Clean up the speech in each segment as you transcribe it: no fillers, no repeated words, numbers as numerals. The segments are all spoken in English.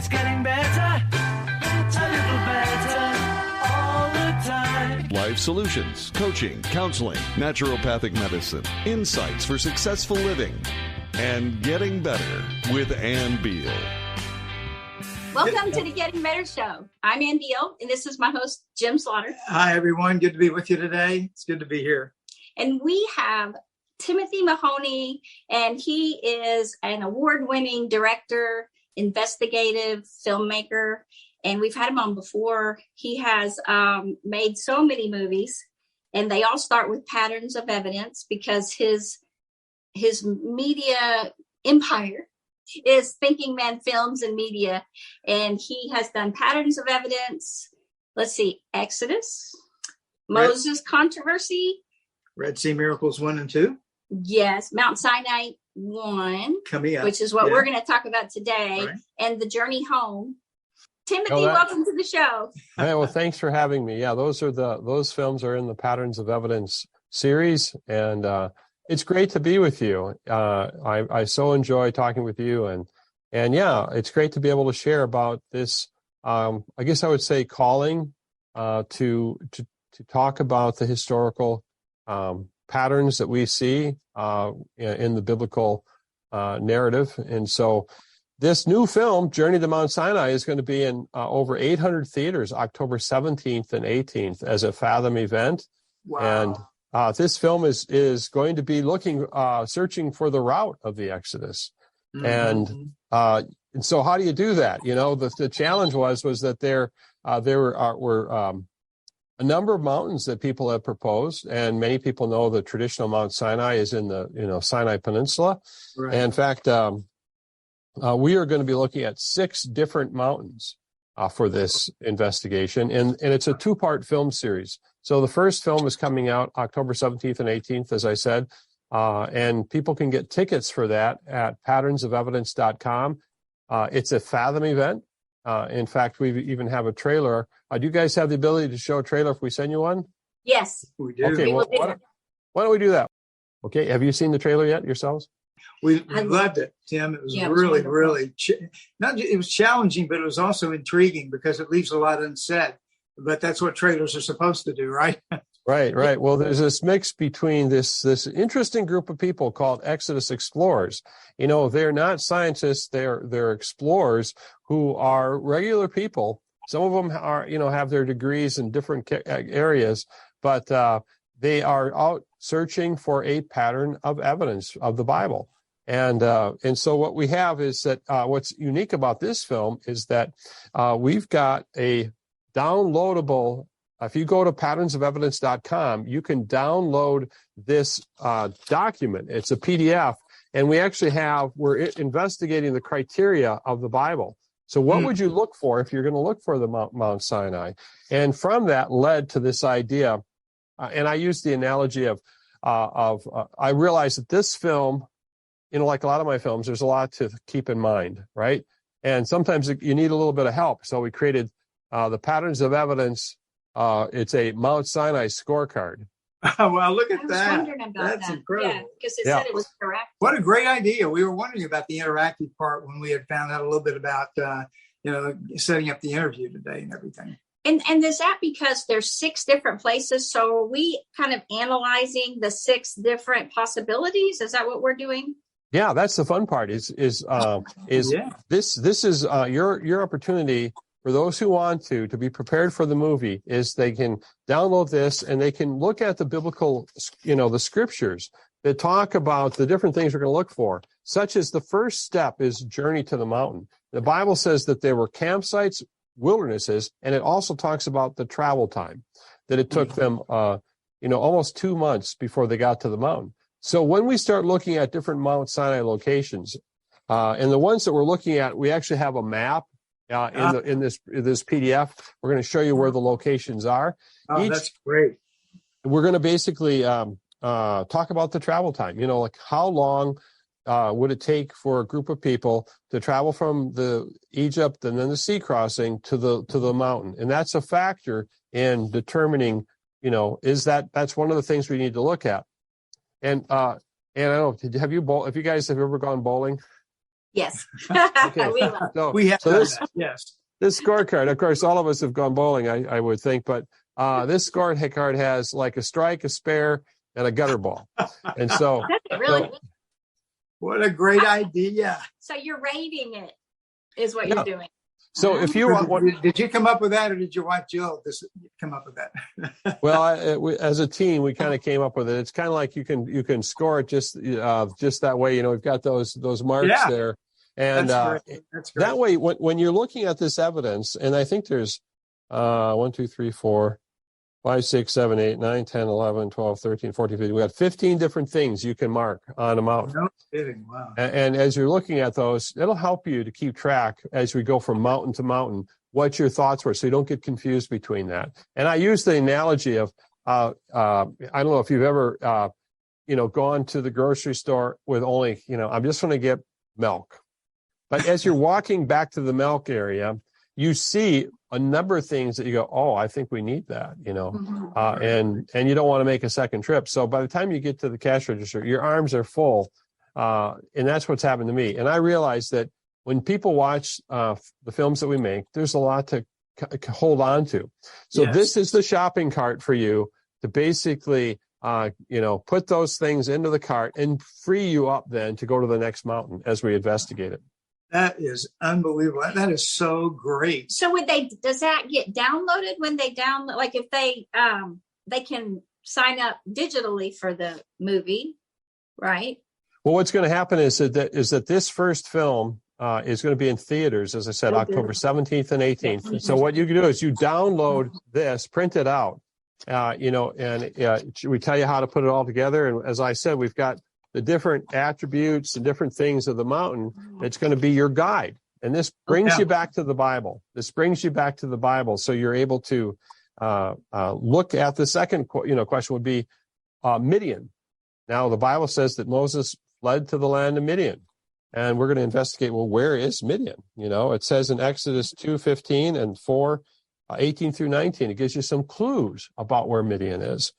It's getting better, a little better all the time. Life solutions, coaching, counseling, naturopathic medicine, insights for successful living, and getting better with Ann Beal. Welcome to the Getting Better Show. I'm Ann Beal, and this is my host, Jim Slaughter. Hi, everyone. Good to be with you today. It's good to be here. And we have Timothy Mahoney, and he is an award-winning director, investigative filmmaker, and we've had him on before. He has made so many movies, and they all start with patterns of evidence because his media empire is Thinking Man Films and Media, and he has done Patterns of Evidence. Let's see, Exodus, Moses Controversy, Red Sea Miracles 1 and 2. Yes, Mount Sinai 1, coming up, which is what we're going to talk about today, right. And The Journey Home. Timothy, welcome to the show. Hey, well, thanks for having me. Yeah, those films are in the Patterns of Evidence series, and it's great to be with you. I so enjoy talking with you, and yeah, it's great to be able to share about this. I guess I would say calling to talk about the historical patterns that we see in the biblical narrative. And so this new film, Journey to Mount Sinai, is going to be in over 800 theaters, October 17th and 18th as a Fathom event. Wow. And this film is going to be searching for the route of the Exodus. Mm-hmm. And so how do you do that? You know, the challenge was that there were a number of mountains that people have proposed, and many people know the traditional Mount Sinai is in the Sinai Peninsula. Right. And in fact, we are going to be looking at 6 different mountains for this investigation, and it's a 2-part film series. So the first film is coming out October 17th and 18th, as I said, and people can get tickets for that at patternsofevidence.com. It's a Fathom event. In fact, we even have a trailer. Do you guys have the ability to show a trailer if we send you one? Yes. We do. Okay, well, why don't we do that? Okay, have you seen the trailer yet yourselves? We loved it, Tim. It was really, it was challenging, but it was also intriguing because it leaves a lot unsaid. But that's what trailers are supposed to do, right? Right. Well, there's this mix between this interesting group of people called Exodus Explorers. You know, they're not scientists; they're explorers who are regular people. Some of them are, have their degrees in different areas, but they are out searching for a pattern of evidence of the Bible. And so what we have is that what's unique about this film is that we've got a downloadable. If you go to patternsofevidence.com, you can download this document. It's a PDF, and we're investigating the criteria of the Bible. So what would you look for if you're going to look for the Mount Sinai? And from that led to this idea, and I used the analogy of I realized that this film, like a lot of my films, there's a lot to keep in mind, right? And sometimes you need a little bit of help. So we created the Patterns of Evidence. It's a Mount Sinai scorecard. Well, look at that. I was wondering about that. That's incredible. Yeah, because it said it was correct. What a great idea. We were wondering about the interactive part when we had found out a little bit about, setting up the interview today and everything. And is that because there's 6 different places? So are we kind of analyzing the 6 different possibilities? Is that what we're doing? Yeah, that's the fun part. This is your opportunity. For those who want to be prepared for the movie, is they can download this and they can look at the biblical, the scriptures that talk about the different things we're going to look for, such as the first step is journey to the mountain. The Bible says that there were campsites, wildernesses, and it also talks about the travel time, that it took them, almost 2 months before they got to the mountain. So when we start looking at different Mount Sinai locations, and the ones that we're looking at, we actually have a map. In this PDF, we're going to show you where the locations are. Oh, that's great. We're going to basically talk about the travel time. Like how long would it take for a group of people to travel from the Egypt and then the sea crossing to the mountain, and that's a factor in determining. That's one of the things we need to look at. And I don't know, have you guys ever gone bowling? Yes. Okay. We love So, We have so done this that. Yes. this scorecard, of course, all of us have gone bowling, I would think, but this scorecard has like a strike, a spare, and a gutter ball. And so, it. Really? so What a great idea. So you're rating it is what Yeah. you're doing. so if you want, Did you come up with that, or did your wife Jill come up with that? well, as a team, we kind of came up with it. It's kind of like you can score it just that way. You know, we've got those marks Yeah. there, and That's great. That's great. that way, when you're looking at this evidence, and I think there's 1, 2, 3, 4, 5, 6, 7, 8, 9, 10, 11, 12, 13, 14, 15. We got 15 different things you can mark on a mountain. No kidding. Wow. And as you're looking at those, it'll help you to keep track as we go from mountain to mountain, what your thoughts were, so you don't get confused between that. And I use the analogy of, I don't know if you've ever, gone to the grocery store with only, I'm just going to get milk. But as you're walking back to the milk area, you see a number of things that you go, oh, I think we need that, and you don't want to make a second trip. So by the time you get to the cash register, your arms are full. And that's what's happened to me. And I realized that when people watch the films that we make, there's a lot to hold on to. So Yes. This is the shopping cart for you to basically, put those things into the cart and free you up then to go to the next mountain as we investigate it. That is unbelievable. That is so great. So does that get downloaded when they download? Like if they can sign up digitally for the movie, right? Well, what's going to happen is that this first film is going to be in theaters, as I said, October 17th and 18th. Yeah. So what you can do is you download this, print it out, and we tell you how to put it all together. And as I said, we've got the different attributes and different things of the mountain. It's going to be your guide. And this brings you back to the Bible. So you're able to look at the second question would be Midian. Now, the Bible says that Moses fled to the land of Midian. And we're going to investigate, well, where is Midian? It says in Exodus 2:15 and 4:18 through 19, it gives you some clues about where Midian is.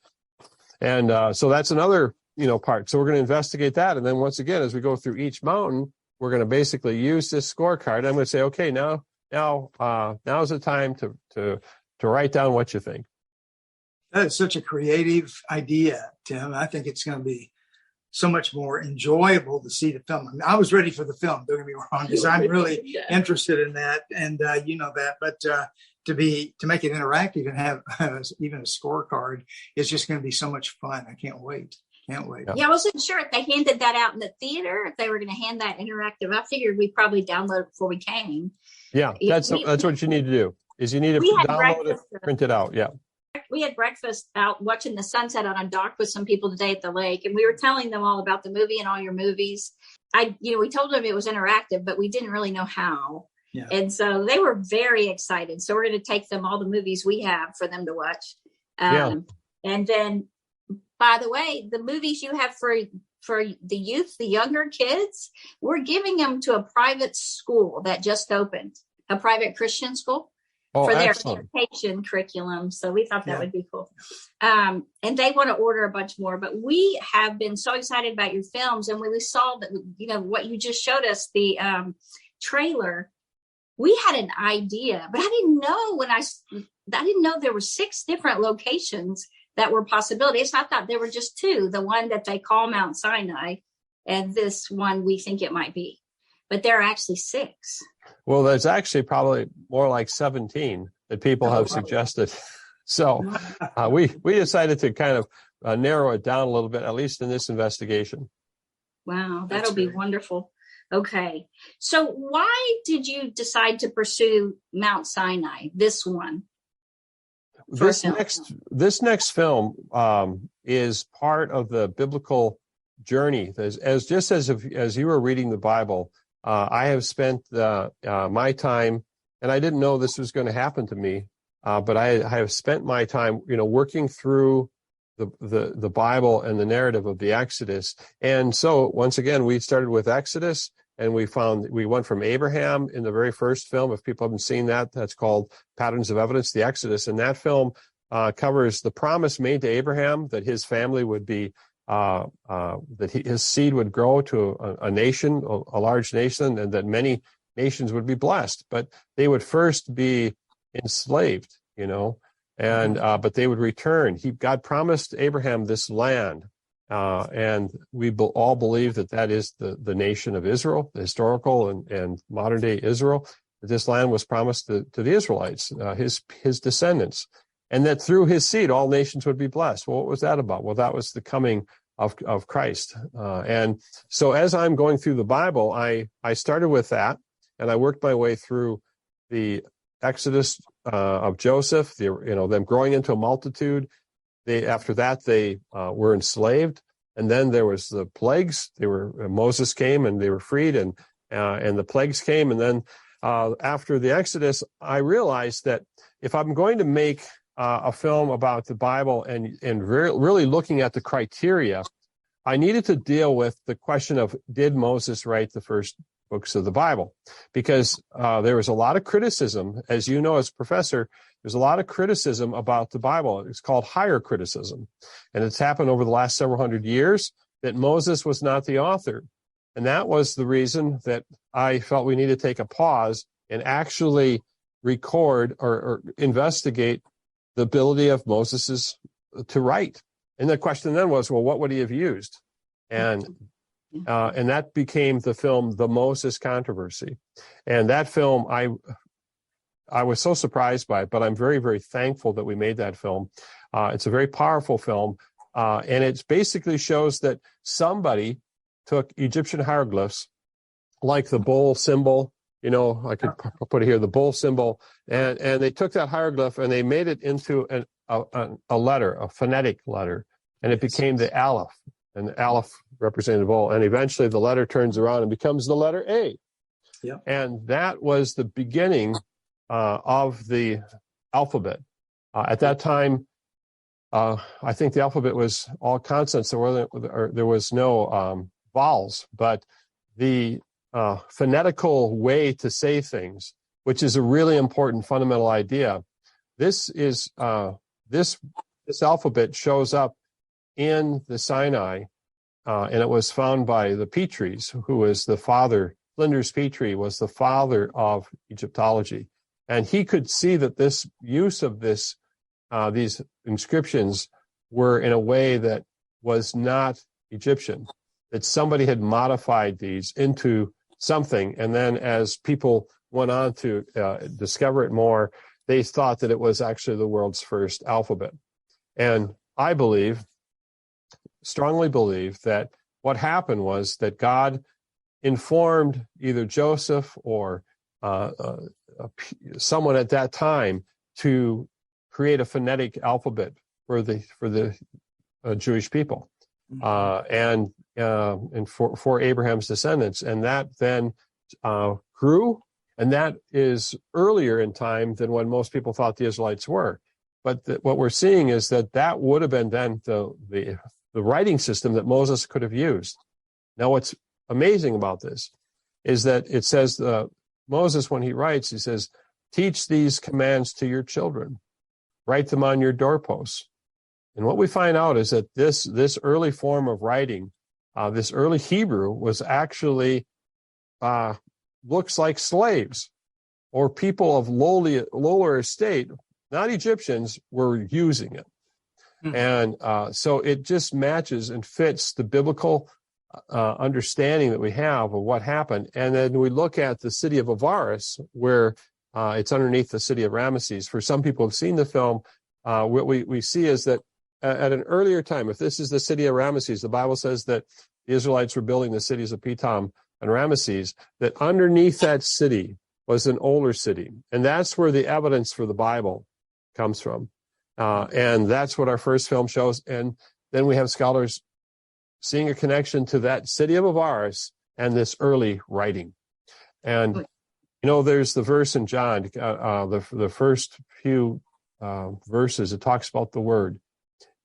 And so that's another part. So we're going to investigate that. And then once again, as we go through each mountain, we're going to basically use this scorecard. I'm going to say, okay, now's the time to write down what you think. That is such a creative idea, Tim. I think it's going to be so much more enjoyable to see the film. I mean, I was ready for the film, don't get me wrong, because I'm really interested in that, and that. But to make it interactive and have even a scorecard is just going to be so much fun. I can't wait. Yeah, I wasn't sure if they handed that out in the theater, if they were going to hand that interactive. I figured we'd probably download it before we came. Yeah, that's what you need to do. Is you need to download it, print it out. Yeah. We had breakfast out watching the sunset on a dock with some people today at the lake, and we were telling them all about the movie and all your movies. We told them it was interactive, but we didn't really know how. Yeah. And so they were very excited. So we're going to take them all the movies we have for them to watch. And then, by the way, the movies you have for the youth, the younger kids, we're giving them to a private school that just opened, a private Christian school. For their education curriculum. So we thought that would be cool. And they want to order a bunch more, but we have been so excited about your films. And when we saw that, what you just showed us, the trailer, we had an idea, but I didn't know I didn't know there were 6 different locations that were possibilities. I thought there were just 2, the one that they call Mount Sinai and this one we think it might be, but there are actually 6. Well, there's actually probably more like 17 that people have suggested. So we decided to kind of narrow it down a little bit, at least in this investigation. Wow, that'll be wonderful. Okay. So why did you decide to pursue Mount Sinai, this one? This next film is part of the biblical journey. As you were reading the Bible, I have spent my time, and I didn't know this was going to happen to me, but I have spent my time, working through the Bible and the narrative of the Exodus. And so once again, we started with Exodus, and we went from Abraham in the very first film. If people haven't seen that, that's called Patterns of Evidence, the Exodus. And that film covers the promise made to Abraham that his family would be his seed would grow to a nation, a large nation, and that many nations would be blessed. But they would first be enslaved, but they would return. God promised Abraham this land, and we all believe that is the nation of Israel, the historical and modern day Israel. This land was promised to the Israelites, his descendants, and that through his seed all nations would be blessed. Well, what was that about? Well, that was the coming of Christ. And so as I'm going through the Bible, I started with that, and I worked my way through the Exodus of Joseph, them growing into a multitude. After that, they were enslaved, and then there was the plagues. Moses came, and they were freed, and the plagues came, and then after the Exodus, I realized that if I'm going to make a film about the Bible and really looking at the criteria, I needed to deal with the question of, did Moses write the first books of the Bible? Because there was a lot of criticism, as you know, as a professor, there's a lot of criticism about the Bible. It's called higher criticism. And it's happened over the last several hundred years that Moses was not the author. And that was the reason that I felt we needed to take a pause and actually record or investigate the ability of Moses to write. And the question then was, well, what would he have used? And that became the film, The Moses Controversy. And that film, I was so surprised by it, but I'm very, very thankful that we made that film. It's a very powerful film. And it basically shows that somebody took Egyptian hieroglyphs, like the bull symbol, I could put it here, the bull symbol, and they took that hieroglyph and they made it into a letter, a phonetic letter, and it became the Aleph, and the Aleph represented the bull, and eventually the letter turns around and becomes the letter A. Yeah. And that was the beginning of the alphabet. At that time, I think the alphabet was all consonants. There was no vowels, but the phonetical way to say things, which is a really important fundamental idea. This alphabet shows up in the Sinai, and it was found by the Petries, who was the father. Flinders Petrie was the father of Egyptology, and he could see that this use of these inscriptions were in a way that was not Egyptian, that somebody had modified these into something, and then as people went on to discover it more, they thought that it was actually the world's first alphabet. And I strongly believe that what happened was that God informed either Joseph or someone at that time to create a phonetic alphabet for the Jewish people, and for Abraham's descendants, and that then grew, and that is earlier in time than when most people thought the Israelites were. But what we're seeing is that would have been then the writing system that Moses could have used. Now, what's amazing about this is that it says Moses, when he writes, he says, "Teach these commands to your children, write them on your doorposts." And what we find out is that this early form of writing, this early Hebrew, was actually looks like slaves or people of lower estate, not Egyptians, were using it. And so it just matches and fits the biblical understanding that we have of what happened. And then we look at the city of Avaris, where it's underneath the city of Ramesses. For some people who have seen the film, what we see is that at an earlier time, if this is the city of Ramesses, the Bible says that the Israelites were building the cities of Pithom and Ramesses, that underneath that city was an older city. And that's where the evidence for the Bible comes from. And that's what our first film shows. And then we have scholars seeing a connection to that city of Avaris and this early writing. And, there's the verse in John, the first few verses, it talks about the Word.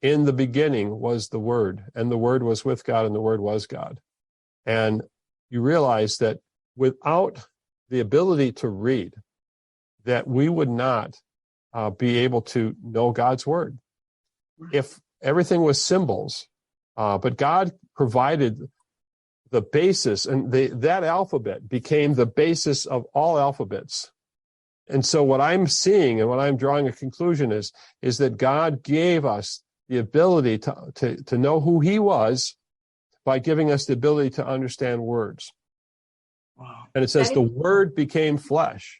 In the beginning was the Word, and the Word was with God, and the Word was God. And you realize that without the ability to read, that we would not be able to know God's Word. If everything was symbols, But God provided the basis, and that alphabet became the basis of all alphabets. And so what I'm seeing and what I'm drawing a conclusion is that God gave us the ability to know who he was by giving us the ability to understand words. Wow. And it says the word became flesh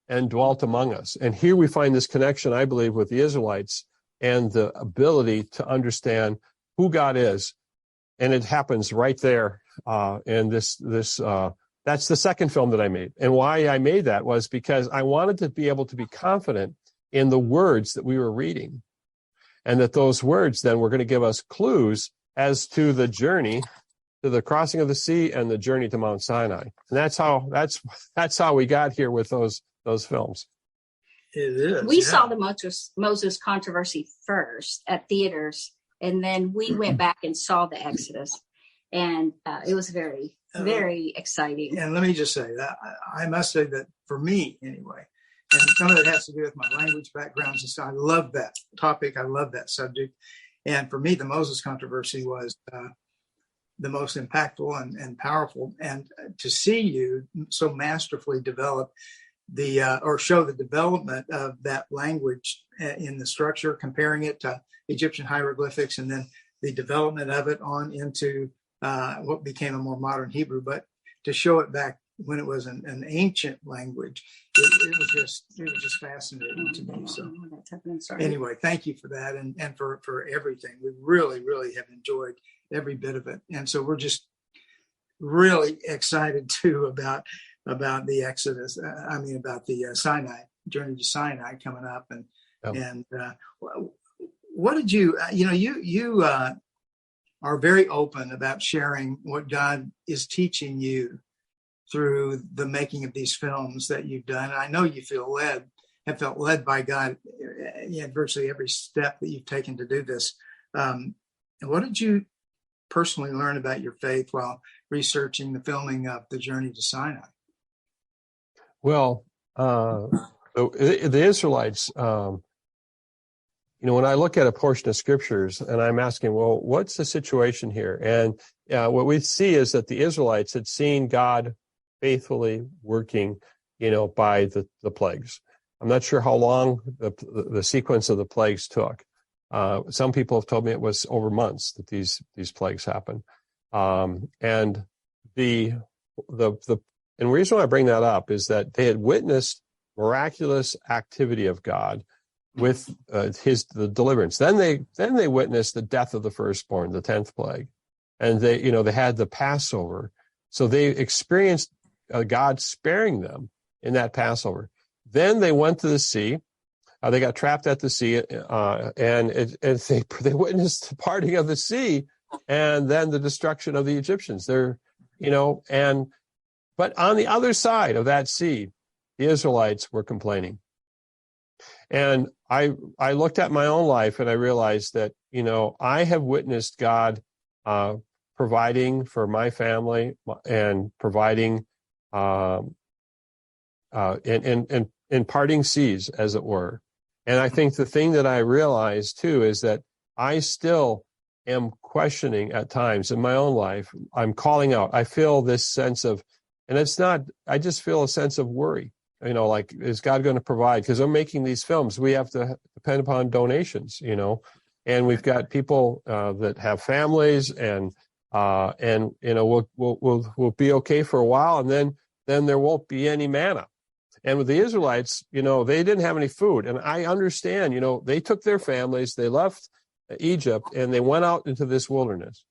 and dwelt among us. And here we find this connection, I believe, with the Israelites and the ability to understand who God is. And it happens right there. And that's the second film that I made. And why I made that was because I wanted to be able to be confident in the words that we were reading. And that those words then were going to give us clues as to the journey to the crossing of the sea and the journey to Mount Sinai. And that's how we got here with those films. It is. We saw the Moses controversy first at theaters, and then we went back and saw the Exodus, and it was very, very exciting. And let me just say that I must say that for me anyway, and some of it has to do with my language backgrounds and stuff. I love that topic. I love that subject. And for me, the Moses controversy was the most impactful and powerful. And to see you so masterfully develop or show the development of that language in the structure, comparing it to Egyptian hieroglyphics, and then the development of it on into what became a more modern Hebrew, but to show it back when it was an ancient language, it was just fascinating to me. So anyway, thank you for that and for everything. We really, really have enjoyed every bit of it. And so we're just really excited too about the Exodus. About the Sinai, journey to Sinai coming up. And what did you are very open about sharing what God is teaching you through the making of these films that you've done. And I know you have felt led by God in virtually every step that you've taken to do this. And what did you personally learn about your faith while researching the filming of The Journey to Sinai? Well, the Israelites, when I look at a portion of scriptures and I'm asking, well, what's the situation here? And what we see is that the Israelites had seen God faithfully working, by the plagues. I'm not sure how long the sequence of the plagues took. Some people have told me it was over months that these plagues happened. And the reason why I bring that up is that they had witnessed miraculous activity of God with the deliverance. Then they witnessed the death of the firstborn, the 10th plague, and they had the Passover. So they experienced God sparing them in that Passover. Then they went to the sea. They got trapped at the sea, and they witnessed the parting of the sea, and then the destruction of the Egyptians. But on the other side of that sea, the Israelites were complaining. And I looked at my own life and I realized that, I have witnessed God providing for my family and providing in parting seas, as it were. And I think the thing that I realized too is that I still am questioning at times in my own life. I'm calling out. I feel this sense of, and it's not, I just feel a sense of worry. Like, is God going to provide? Because I'm making these films. We have to depend upon donations, and we've got people that have families and we'll be okay for a while. And then there won't be any manna. And with the Israelites, they didn't have any food. And I understand, they took their families, they left Egypt, and they went out into this wilderness.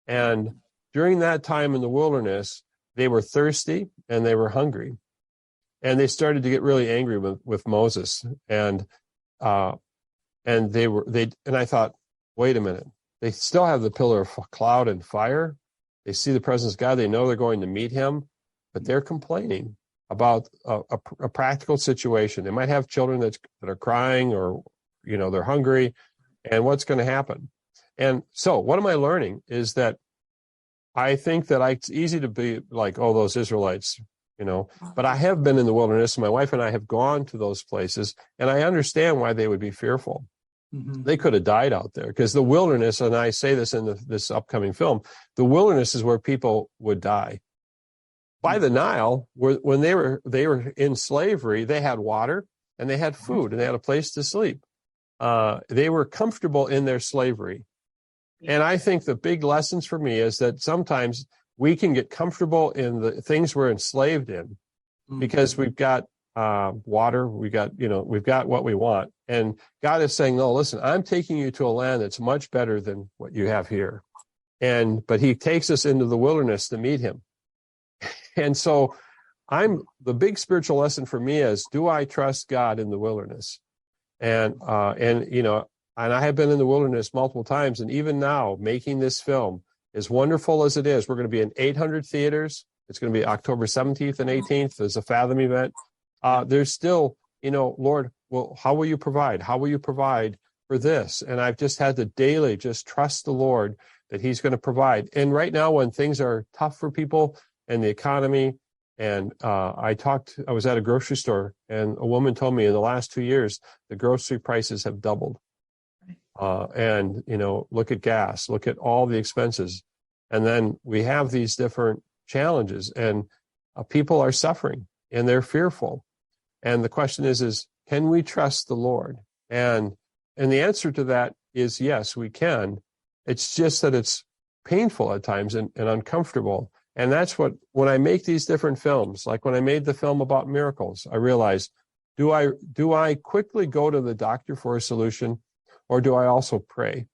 And during that time in the wilderness, they were thirsty and they were hungry. And they started to get really angry with Moses. And I thought, wait a minute, they still have the pillar of cloud and fire. They see the presence of God. They know they're going to meet him, but they're complaining about a practical situation. They might have children that are crying, or, they're hungry, and what's going to happen? And so what am I learning is that I think that it's easy to be like, oh, those Israelites, but I have been in the wilderness. My wife and I have gone to those places, and I understand why they would be fearful. They could have died out there, because the wilderness, and I say this in this upcoming film, the wilderness is where people would die. By the Nile, when they were in slavery, they had water and they had food and they had a place to sleep. They were comfortable in their slavery. And I think the big lessons for me is that sometimes we can get comfortable in the things we're enslaved in because we've got water, we've got what we want. And God is saying, no, listen, I'm taking you to a land that's much better than what you have here. But he takes us into the wilderness to meet him. And so the big spiritual lesson for me is, do I trust God in the wilderness? And I have been in the wilderness multiple times. And even now, making this film, as wonderful as it is, we're going to be in 800 theaters. It's going to be October 17th and 18th. There's a Fathom event. There's still, Lord, well, how will you provide? How will you provide for this? And I've just had to daily just trust the Lord that he's going to provide. And right now, when things are tough for people and the economy, and I was at a grocery store, and a woman told me in the last 2 years, the grocery prices have doubled. And look at gas, look at all the expenses. And then we have these different challenges, and people are suffering and they're fearful. And the question is can we trust the Lord? And the answer to that is yes, we can. It's just that it's painful at times and uncomfortable. And that's when I make these different films, like when I made the film about miracles, I realized, do I quickly go to the doctor for a solution, or do I also pray,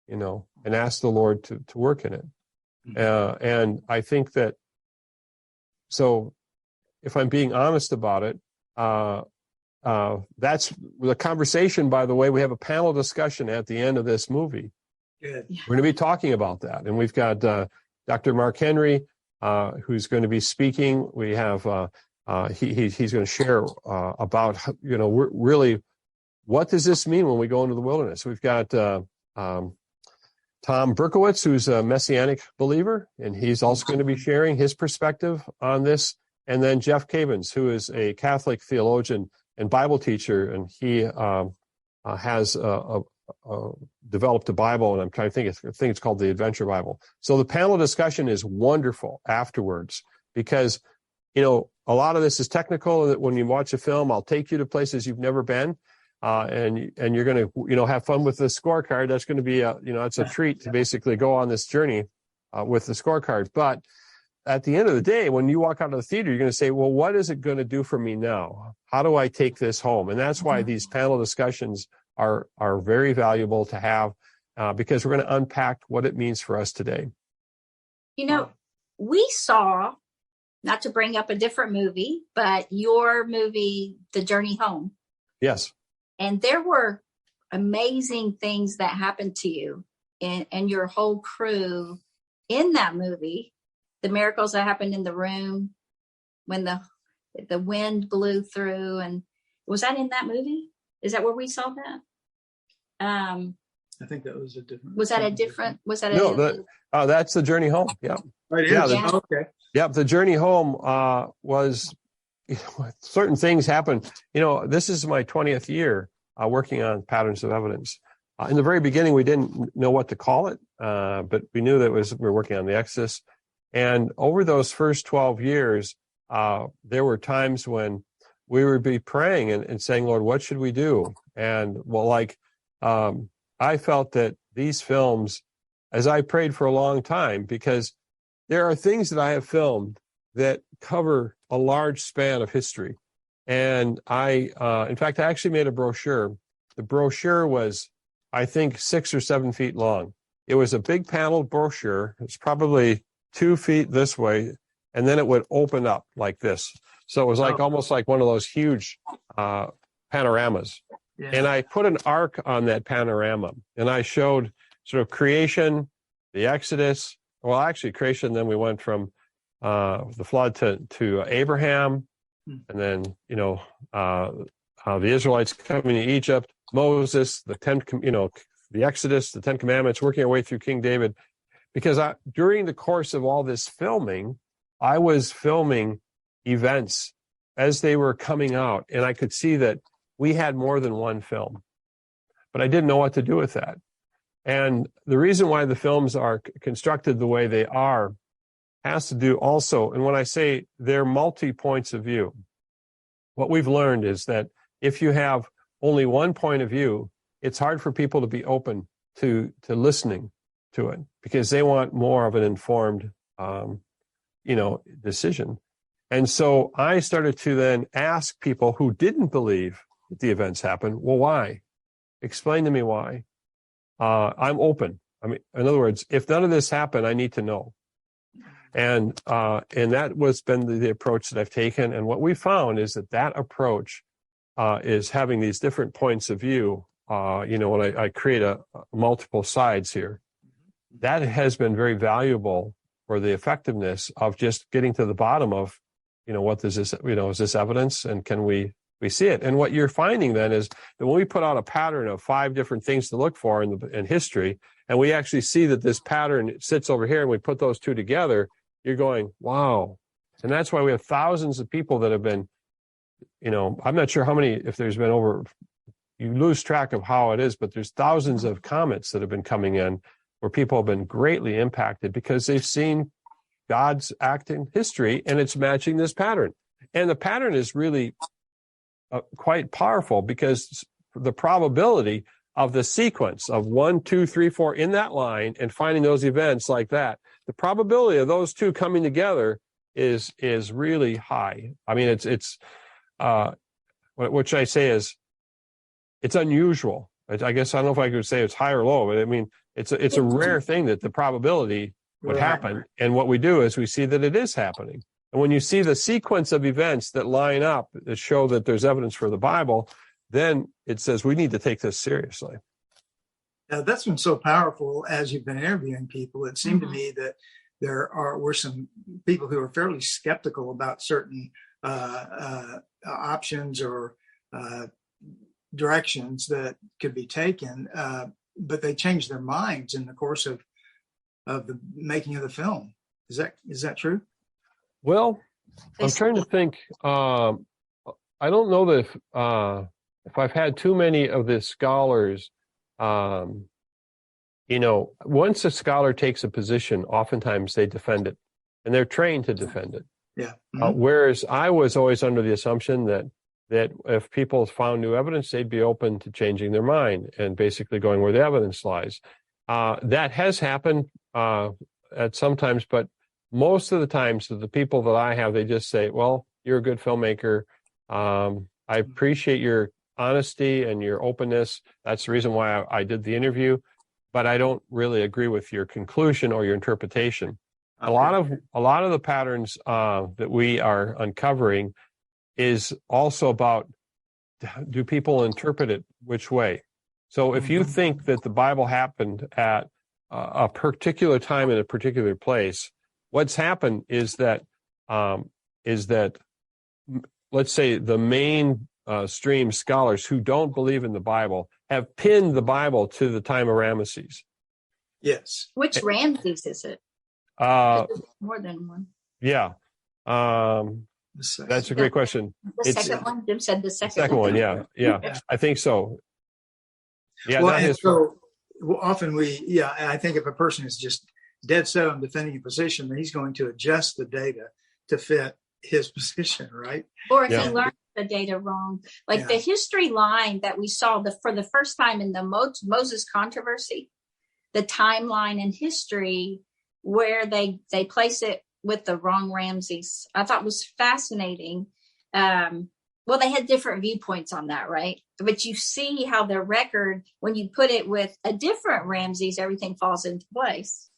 and ask the Lord to work in it? And I think that, so if I'm being honest about it, that's the conversation, by the way. We have a panel discussion at the end of this movie. Good. We're going to be talking about that. And we've got Dr. Mark Henry, who's going to be speaking. We have, he's going to share about, really, what does this mean when we go into the wilderness? We've got Tom Berkowitz, who's a Messianic believer, and he's also going to be sharing his perspective on this. And then Jeff Cavins, who is a Catholic theologian and Bible teacher, and he has developed a Bible, and I'm trying to think, I think it's called the Adventure Bible. So the panel discussion is wonderful afterwards, because, a lot of this is technical. That when you watch a film, I'll take you to places you've never been. And you're going to, have fun with the scorecard. That's going to be it's a treat to basically go on this journey with the scorecard. But at the end of the day, when you walk out of the theater, you're going to say, well, what is it going to do for me now? How do I take this home? And that's why these panel discussions are very valuable to have, because we're going to unpack what it means for us today. We saw, not to bring up a different movie, but your movie, The Journey Home. Yes. And there were amazing things that happened to you and your whole crew in that movie. The miracles that happened in the room when the wind blew through. And was that in that movie? Is that where we saw that? I think that was a different. No, that's The Journey Home. Yeah. Right. Yeah. Okay. Yeah. The Journey Home was, certain things happen. This is my 20th year working on Patterns of Evidence. In the very beginning, we didn't know what to call it, but we knew that we were working on the Exodus. And over those first 12 years, there were times when we would be praying and saying, Lord, what should we do? And I felt that these films, as I prayed for a long time, because there are things that I have filmed that cover a large span of history. And in fact, I actually made a brochure. The brochure was, I think, 6 or 7 feet long. It was a big paneled brochure. It's probably 2 feet this way, and then it would open up like this. So it was almost like one of those huge panoramas. Yeah. And I put an arc on that panorama, and I showed sort of creation, the Exodus. Well, actually creation, then we went from the flood to Abraham, and then, the Israelites coming to Egypt, Moses, the Exodus, the 10 Commandments, working our way through King David. Because during the course of all this filming, I was filming events as they were coming out, and I could see that we had more than one film. but I didn't know what to do with that. And the reason why the films are constructed the way they are has to do also, and when I say they're multi-points of view, what we've learned is that if you have only one point of view, it's hard for people to be open to listening to it because they want more of an informed, decision. And so I started to then ask people who didn't believe that the events happened, well, why? Explain to me why. I'm open. I mean, in other words, if none of this happened, I need to know. And that was been the approach that I've taken. And what we found is that approach is having these different points of view. When I create a multiple sides here, that has been very valuable for the effectiveness of just getting to the bottom of, what does this, is this evidence and can we see it? And what you're finding then is that when we put out a pattern of 5 different things to look for in history, and we actually see that this pattern sits over here and we put those two together, you're going, wow. And that's why we have thousands of people that have been, I'm not sure how many, if there's been over, you lose track of how it is, but there's thousands of comments that have been coming in where people have been greatly impacted because they've seen God's act in history and it's matching this pattern. And the pattern is really quite powerful because the probability of the sequence of 1, 2, 3, 4 in that line and finding those events like that, the probability of those two coming together is really high. I mean, it's what should I say is it's unusual. I guess I don't know if I could say it's high or low, but I mean, it's a rare thing that the probability would happen. And what we do is we see that it is happening. And when you see the sequence of events that line up that show that there's evidence for the Bible, then it says we need to take this seriously. Now, that's been so powerful as you've been interviewing people. It seemed to me that were some people who are fairly skeptical about certain options or directions that could be taken, but they changed their minds in the course of the making of the film. Is that true? Well, I'm trying to think. I don't know that if I've had too many of the scholars. Once a scholar takes a position, oftentimes they defend it, and they're trained to defend it. Yeah. Whereas I was always under the assumption that if people found new evidence, they'd be open to changing their mind and basically going where the evidence lies. That has happened at sometimes, but most of the times, the people that I have, they just say, well, you're a good filmmaker. I appreciate your honesty and your openness. That's the reason why I did the interview, but I don't really agree with your conclusion or your interpretation. Okay. A lot of the patterns that we are uncovering is also about, do people interpret it which way? So if you think that the Bible happened at a particular time in a particular place, what's happened is that let's say the main stream scholars who don't believe in the Bible have pinned the Bible to the time of Ramesses. Yes. Which Ramses is it? More than one. Yeah. That's a great question. The second one? Jim said the second one. Yeah. I think so. Yeah. Well, and so often I think if a person is just dead set on defending a position, then he's going to adjust the data to fit his position, right? Or if he learned the data wrong. Like the history line that we saw for the first time in the Moses controversy, the timeline in history where they place it with the wrong Ramses, I thought was fascinating. Well, they had different viewpoints on that, right? But you see how the record, when you put it with a different Ramses, everything falls into place.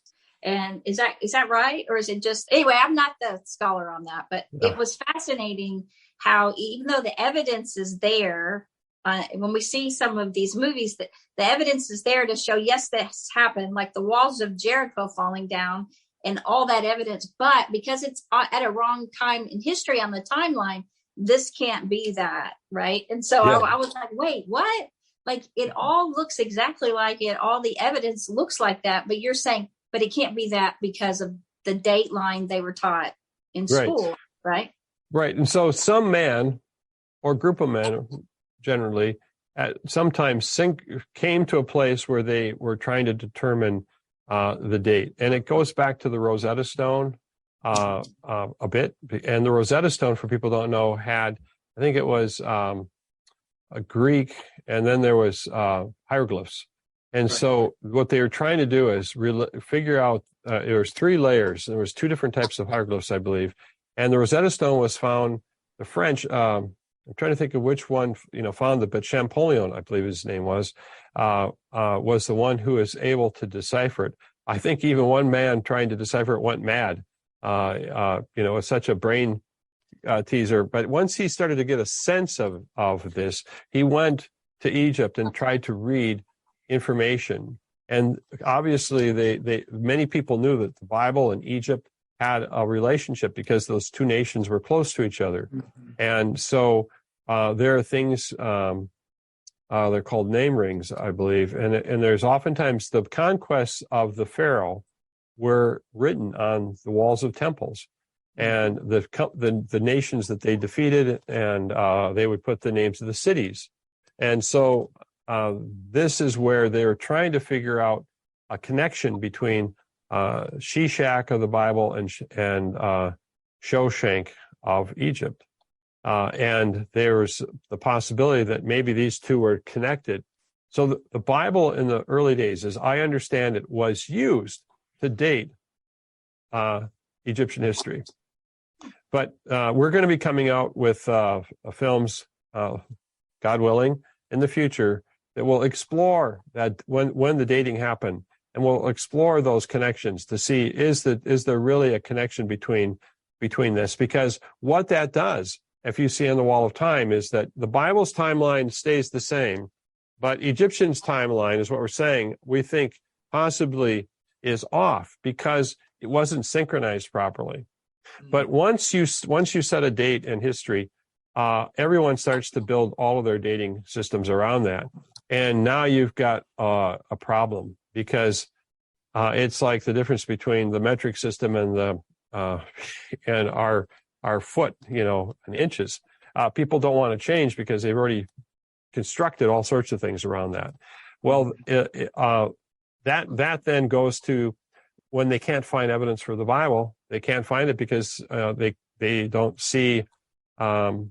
And is that right? Or is it just, anyway, I'm not the scholar on that, but it was fascinating how even though the evidence is there, when we see some of these movies, that the evidence is there to show, yes, this happened, like the walls of Jericho falling down and all that evidence. But because it's at a wrong time in history on the timeline, this can't be that, right? And so I was like, wait, what? Like it all looks exactly like it. All the evidence looks like that. But you're saying, but it can't be that because of the date line they were taught in school, right? Right. And so some man or group of men generally sometimes came to a place where they were trying to determine the date. And it goes back to the Rosetta Stone a bit. And the Rosetta Stone, for people who don't know, had, I think it was a Greek, and then there was hieroglyphs. And so what they were trying to do is figure out, there was 3 layers. There was 2 different types of hieroglyphs, I believe. And the Rosetta Stone was found, the French, I'm trying to think of which one, found it, but Champollion, I believe his name was the one who was able to decipher it. I think even one man trying to decipher it went mad. It's such a brain teaser. But once he started to get a sense of this, he went to Egypt and tried to read information. And obviously, many people knew that the Bible and Egypt had a relationship because those 2 nations were close to each other. Mm-hmm. And so there are things, they're called name rings, I believe. And there's oftentimes the conquests of the Pharaoh were written on the walls of temples. And the nations that they defeated, and they would put the names of the cities. And so this is where they're trying to figure out a connection between Shishak of the Bible and Shoshank of Egypt. And there's the possibility that maybe these 2 were connected. So the Bible in the early days, as I understand it, was used to date Egyptian history. But we're going to be coming out with films, God willing, in the future that will explore that when the dating happened, and we'll explore those connections to see is there really a connection between this? Because what that does, if you see on the wall of time, is that the Bible's timeline stays the same, but Egyptian's timeline is what we're saying we think possibly is off because it wasn't synchronized properly. But once you set a date in history, everyone starts to build all of their dating systems around that. And now you've got a problem because it's like the difference between the metric system and and our foot, in inches. People don't want to change because they've already constructed all sorts of things around that. Well, that then goes to when they can't find evidence for the Bible, they can't find it because they don't see it, in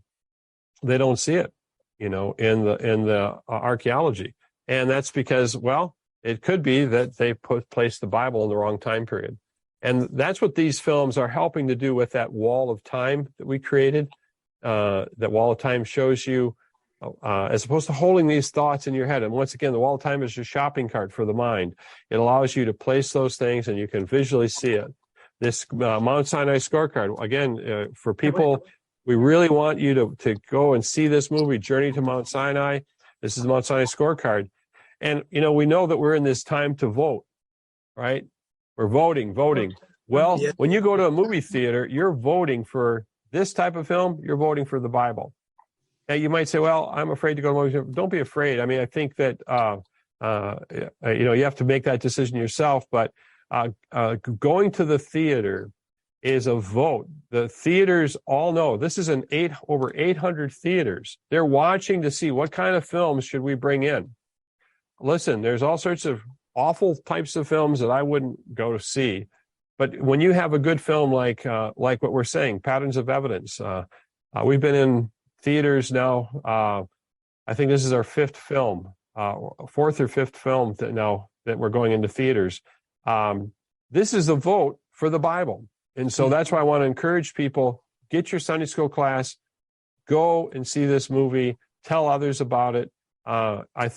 the archaeology, and that's because, well, it could be that they placed the Bible in the wrong time period, and that's what these films are helping to do with that wall of time that we created. That wall of time shows you, as opposed to holding these thoughts in your head. And once again, the wall of time is a shopping cart for the mind. It allows you to place those things, and you can visually see it. This Mount Sinai scorecard, again, for people. We really want you to go and see this movie, Journey to Mount Sinai. This is the Mount Sinai scorecard. And, we know that we're in this time to vote, right? We're voting. Well, when you go to a movie theater, you're voting for this type of film, you're voting for the Bible. Now, you might say, well, I'm afraid to go to a movie theater. Don't be afraid. I mean, I think that, you have to make that decision yourself. But going to the theater is a vote. The theaters all know this is over 800 theaters. They're watching to see what kind of films should we bring in. Listen, there's all sorts of awful types of films that I wouldn't go to see. But when you have a good film like what we're saying, Patterns of Evidence, we've been in theaters now. I think this is our 4th or 5th film that we're going into theaters. This is a vote for the Bible. And so that's why I want to encourage people, get your Sunday school class, go and see this movie, tell others about it.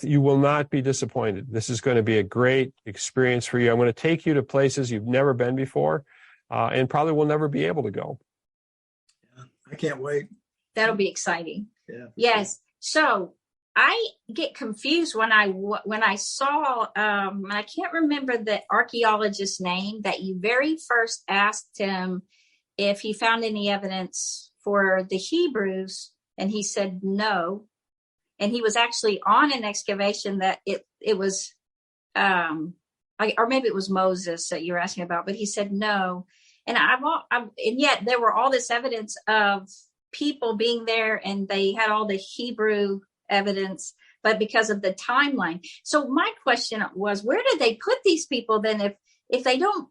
You will not be disappointed. This is going to be a great experience for you. I'm going to take you to places you've never been before, and probably will never be able to go. Yeah, I can't wait. That'll be exciting. Yeah. Yes. So I get confused when I saw, I can't remember the archaeologist's name that you very first asked him if he found any evidence for the Hebrews, and he said no. And he was actually on an excavation that it was, or maybe it was Moses that you were asking about, but he said no. And and yet there were all this evidence of people being there, and they had all the Hebrew evidence but because of the timeline. So my question was, where did they put these people then if they don't,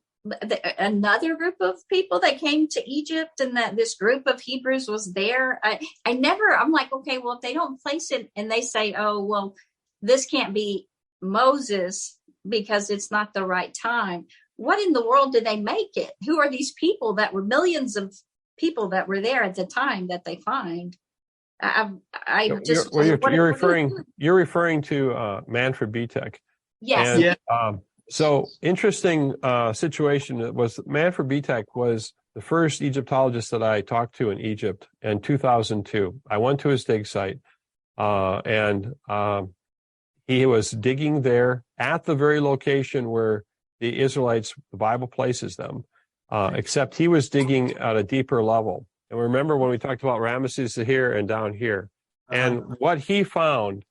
another group of people that came to Egypt and that this group of Hebrews was there? I'm like, okay, well, if they don't place it and they say, oh, well, this can't be Moses because it's not the right time. What in the world did they make it? Who are these people that were millions of people that were there at the time that they find? You're referring to Manfred Bitek. Yes. And, so interesting situation was Manfred Bitek was the first Egyptologist that I talked to in Egypt in 2002. I went to his dig site, and he was digging there at the very location where the Israelites, the Bible places them, except he was digging at a deeper level. And remember when we talked about Ramesses here and down here, and what he found,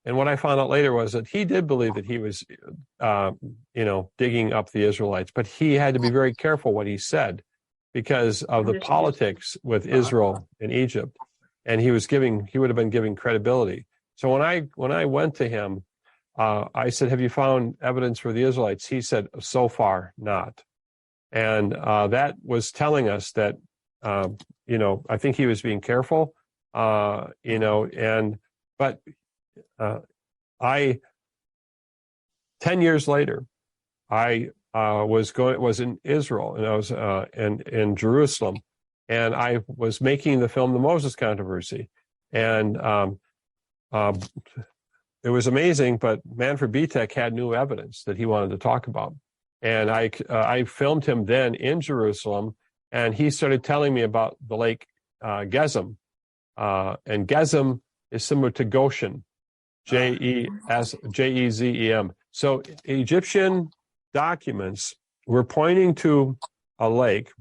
and what I found out later was that he did believe that he was, digging up the Israelites, but he had to be very careful what he said because of the politics with Israel and Egypt, and he would have been giving credibility. So when I went to him, I said, "Have you found evidence for the Israelites?" He said, "So far, not." And that was telling us that, I think he was being careful, but 10 years later, I was in Israel, and I was in Jerusalem, and I was making the film The Moses Controversy. And it was amazing, but Manfred Bitek had new evidence that he wanted to talk about. And I filmed him then in Jerusalem, and he started telling me about the lake Gezem. And Gezem is similar to Goshen. Gezem. So Egyptian documents were pointing to a lake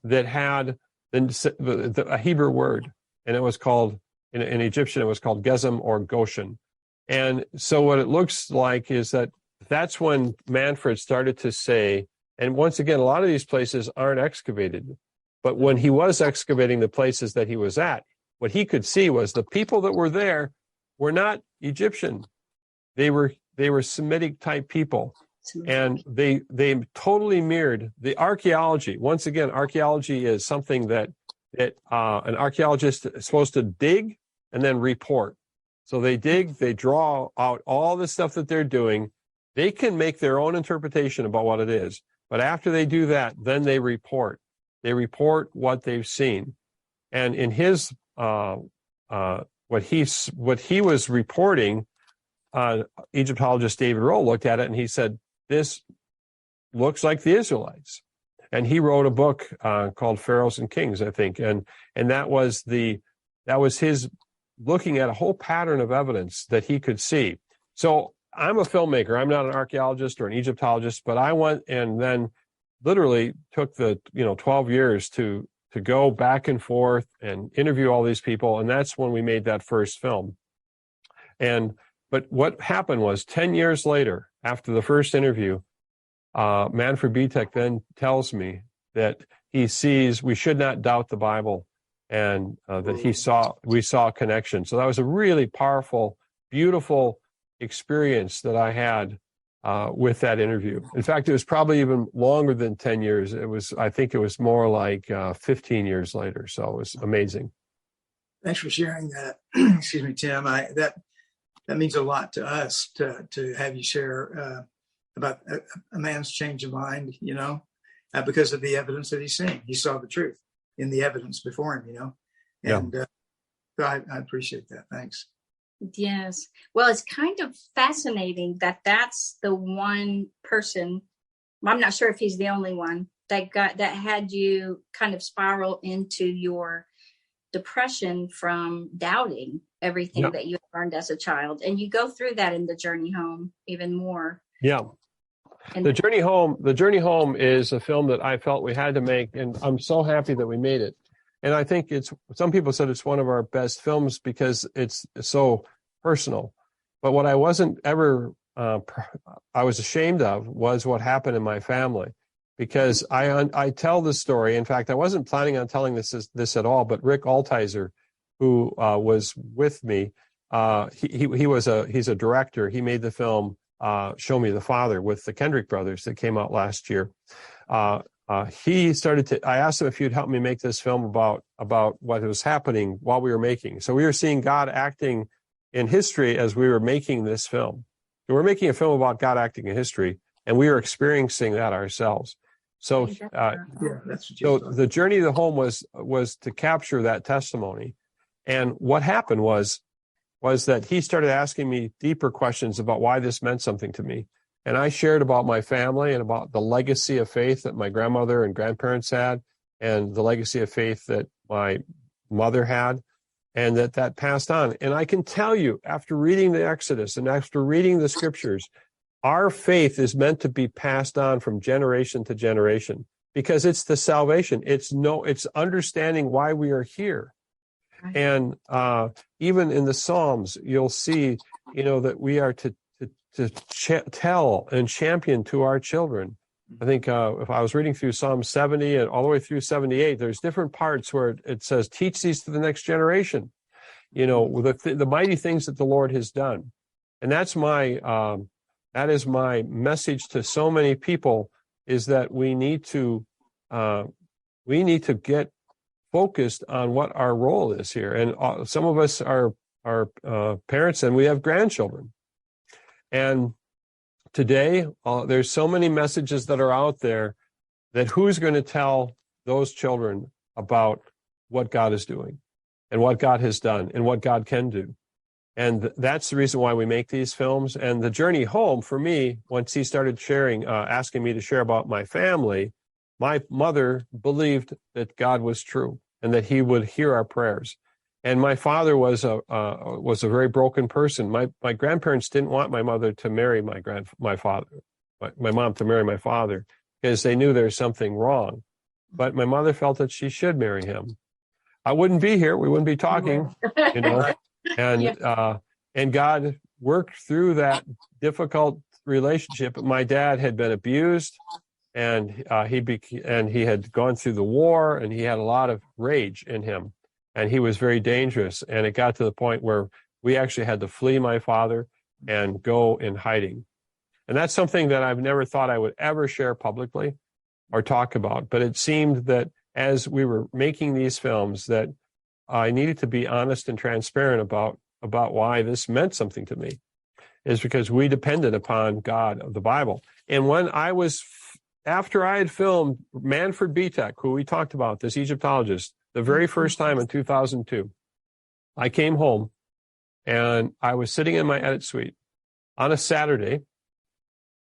that had a Hebrew word, and it was called, in Egyptian, it was called Gezem or Goshen. And so what it looks like is that's when Manfred started to say, and once again, a lot of these places aren't excavated, but when he was excavating the places that he was at, what he could see was the people that were there were not Egyptian. They were Semitic type people. And they totally mirrored the archaeology. Once again, archaeology is something that an archaeologist is supposed to dig and then report. So they dig, they draw out all the stuff that they're doing. They can make their own interpretation about what it is. But after they do that, then they report. They report what they've seen. And in his what he was reporting, Egyptologist David Rowe looked at it and he said, "This looks like the Israelites." And he wrote a book called Pharaohs and Kings, I think, and that was his looking at a whole pattern of evidence that he could see. So I'm a filmmaker. I'm not an archaeologist or an Egyptologist, but I went and then literally took the 12 years to go back and forth and interview all these people, and that's when we made that first film. But what happened was 10 years later, after the first interview, Manfred Bitek then tells me that he sees we should not doubt the Bible, and that we saw a connection. So that was a really powerful, beautiful experience that I had with that interview. In fact, it was probably even longer than 10 years. I think it was more like 15 years later. So it was amazing. Thanks for sharing that. Excuse me, Tim. That means a lot to us to have you share about a man's change of mind, because of the evidence that he's seeing. He saw the truth in the evidence before him, and I appreciate that. Thanks. Yes. Well, it's kind of fascinating that that's the one person, I'm not sure if he's the only one, that had you kind of spiral into your depression from doubting everything that you learned as a child. And you go through that in The Journey Home even more. Yeah. And The Journey Home is a film that I felt we had to make, and I'm so happy that we made it. And I think some people said it's one of our best films because it's so personal. But what I wasn't ever, I was ashamed of was what happened in my family, because I tell this story. In fact, I wasn't planning on telling this at all, but Rick Altizer, who was with me, he's a director. He made the film Show Me the Father with the Kendrick brothers that came out last year. I asked him if he'd help me make this film about what was happening while we were making. So we were seeing God acting in history as we were making this film. And we're making a film about God acting in history, and we were experiencing that ourselves. So, so the journey to the home was to capture that testimony. And what happened was that he started asking me deeper questions about why this meant something to me. And I shared about my family and about the legacy of faith that my grandmother and grandparents had, and the legacy of faith that my mother had, and that passed on. And I can tell you, after reading the Exodus and after reading the scriptures, our faith is meant to be passed on from generation to generation, because it's the salvation. It's understanding why we are here. And even in the Psalms, you'll see, that we are to tell and champion to our children. I think if I was reading through Psalm 70 and all the way through 78, there's different parts where it says, teach these to the next generation, the mighty things that the Lord has done. And that is my message to so many people, is that we need to get focused on what our role is here. And some of us are parents, and we have grandchildren. And today, there's so many messages that are out there that who's going to tell those children about what God is doing and what God has done and what God can do. And that's the reason why we make these films. And the journey home for me, once he started asking me to share about my family, my mother believed that God was true and that he would hear our prayers. And my father was a very broken person. My grandparents didn't want my mother to marry my mom to marry my father, because they knew there was something wrong. But my mother felt that she should marry him. I wouldn't be here. We wouldn't be talking, And God worked through that difficult relationship. My dad had been abused, and he had gone through the war, and he had a lot of rage in him, and he was very dangerous. And it got to the point where we actually had to flee my father and go in hiding. And that's something that I've never thought I would ever share publicly or talk about. But it seemed that as we were making these films, that I needed to be honest and transparent about why this meant something to me, is because we depended upon God of the Bible. And when after I had filmed Manfred Bitek, who we talked about, this Egyptologist, the very first time in 2002, I came home and I was sitting in my edit suite on a Saturday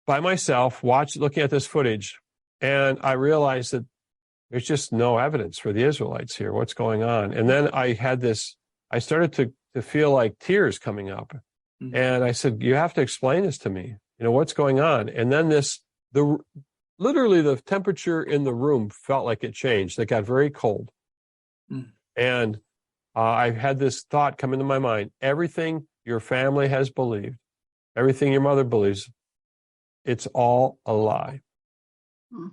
by myself, looking at this footage, and I realized that there's just no evidence for the Israelites here. What's going on? And then I started to feel like tears coming up. Mm-hmm. And I said, you have to explain this to me. What's going on? And then literally the temperature in the room felt like it changed. It got very cold. Mm. And I had this thought come into my mind: everything your family has believed, everything your mother believes, it's all a lie. Mm.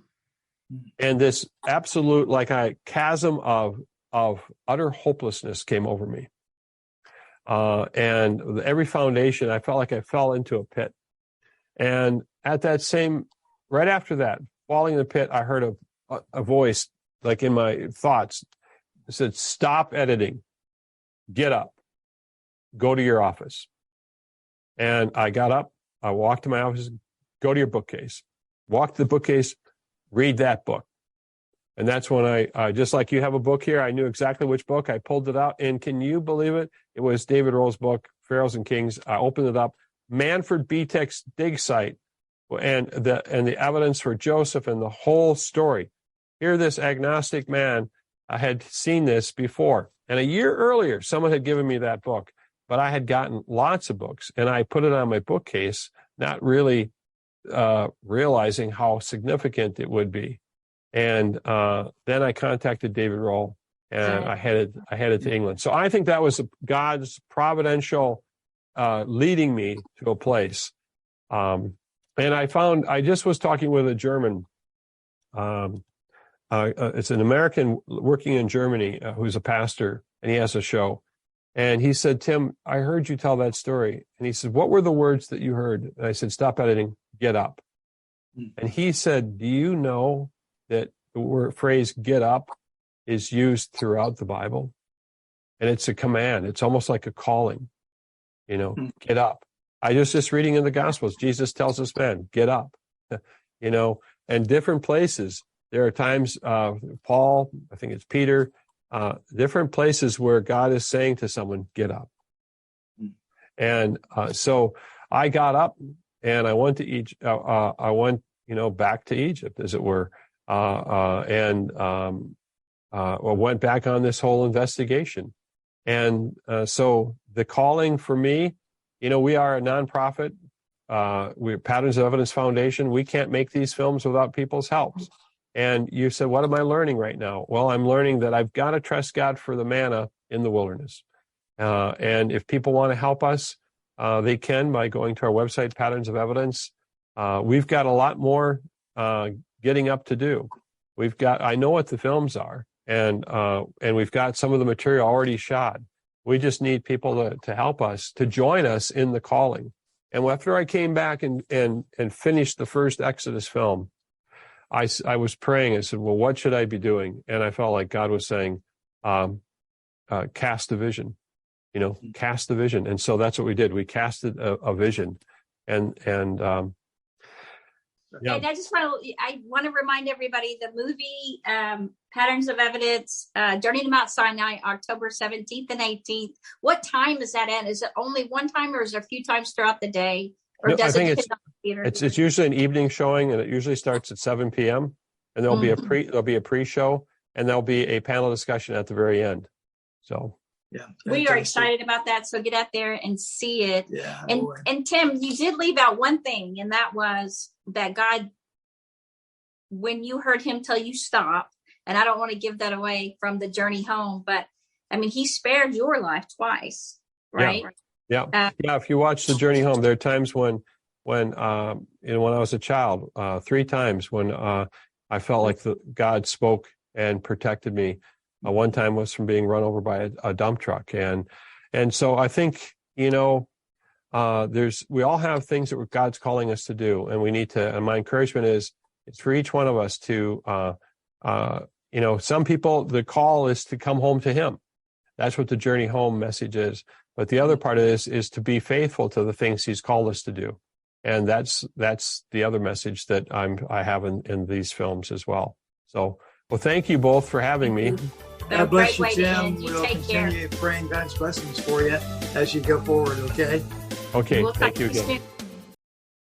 And this absolute, chasm of utter hopelessness came over me. And every foundation, I felt like I fell into a pit. And right after that, falling in the pit, I heard a voice, like in my thoughts, it said, stop editing, get up, go to your office. And I got up, I walked to my office, go to your bookcase, walk to the bookcase, read that book. And that's when I just like you have a book here, I knew exactly which book. I pulled it out, and can you believe it? It was David Roll's book, Pharaohs and Kings. I opened it up, Manfred Bitek's dig site, and the evidence for Joseph and the whole story. Here, this agnostic man, I had seen this before. And a year earlier, someone had given me that book, but I had gotten lots of books, and I put it on my bookcase, not really realizing how significant it would be. And then I contacted David Roll, and I headed to England. So I think that was God's providential leading me to a place. And I just was talking with a German, it's an American working in Germany who's a pastor, and he has a show. And he said, Tim, I heard you tell that story. And he said, what were the words that you heard? And I said, stop editing, get up. And he said, do you know that the word phrase get up is used throughout the Bible? And it's a command. It's almost like a calling, get up. I just reading in the Gospels, Jesus tells us, man, get up, and different places. There are times, Paul, I think it's Peter, different places where God is saying to someone, get up. And so I got up and I went to Egypt. I went, back to Egypt, as it were, and went back on this whole investigation. And so the calling for me, we are a nonprofit. We're Patterns of Evidence Foundation. We can't make these films without people's help. And you said, what am I learning right now? Well, I'm learning that I've got to trust God for the manna in the wilderness. And if people want to help us, they can by going to our website, Patterns of Evidence. We've got a lot more getting up to do. I know what the films are, and we've got some of the material already shot. We just need people to help us, to join us in the calling. And after I came back and finished the first Exodus film, I was praying. I said, well, what should I be doing? And I felt like God was saying, cast a vision, cast the vision. And so that's what we did. We casted a vision. And And I want to remind everybody the movie Patterns of Evidence, Journey to Mount Sinai, October 17th and 18th. What time is that at? Is it only one time or is there a few times throughout the day? Or No, does I it think depend on the theater? it's usually an evening showing, and it usually starts at 7 p.m. And there'll be a pre-show, and there'll be a panel discussion at the very end. So yeah, we are excited about that. So get out there and see it. Yeah, and Tim, you did leave out one thing, and that was that God, when you heard him tell you stop, and I don't want to give that away from the journey home, but I mean, he spared your life twice, right? Yeah. If you watch the journey home, there are times when I was a child, 3 times when I felt like God spoke and protected me. One time was from being run over by a dump truck, and so I think we all have things that God's calling us to do, and we need to. And my encouragement is it's for each one of us to, some people, the call is to come home to Him. That's what the journey home message is. But the other part is to be faithful to the things He's called us to do. And that's the other message that I have in these films as well. So, well, thank you both for having me. God bless you, Tim. You we'll take continue care. praying God's blessings for you as you go forward, okay? Okay, We'll thank talk you to again. soon.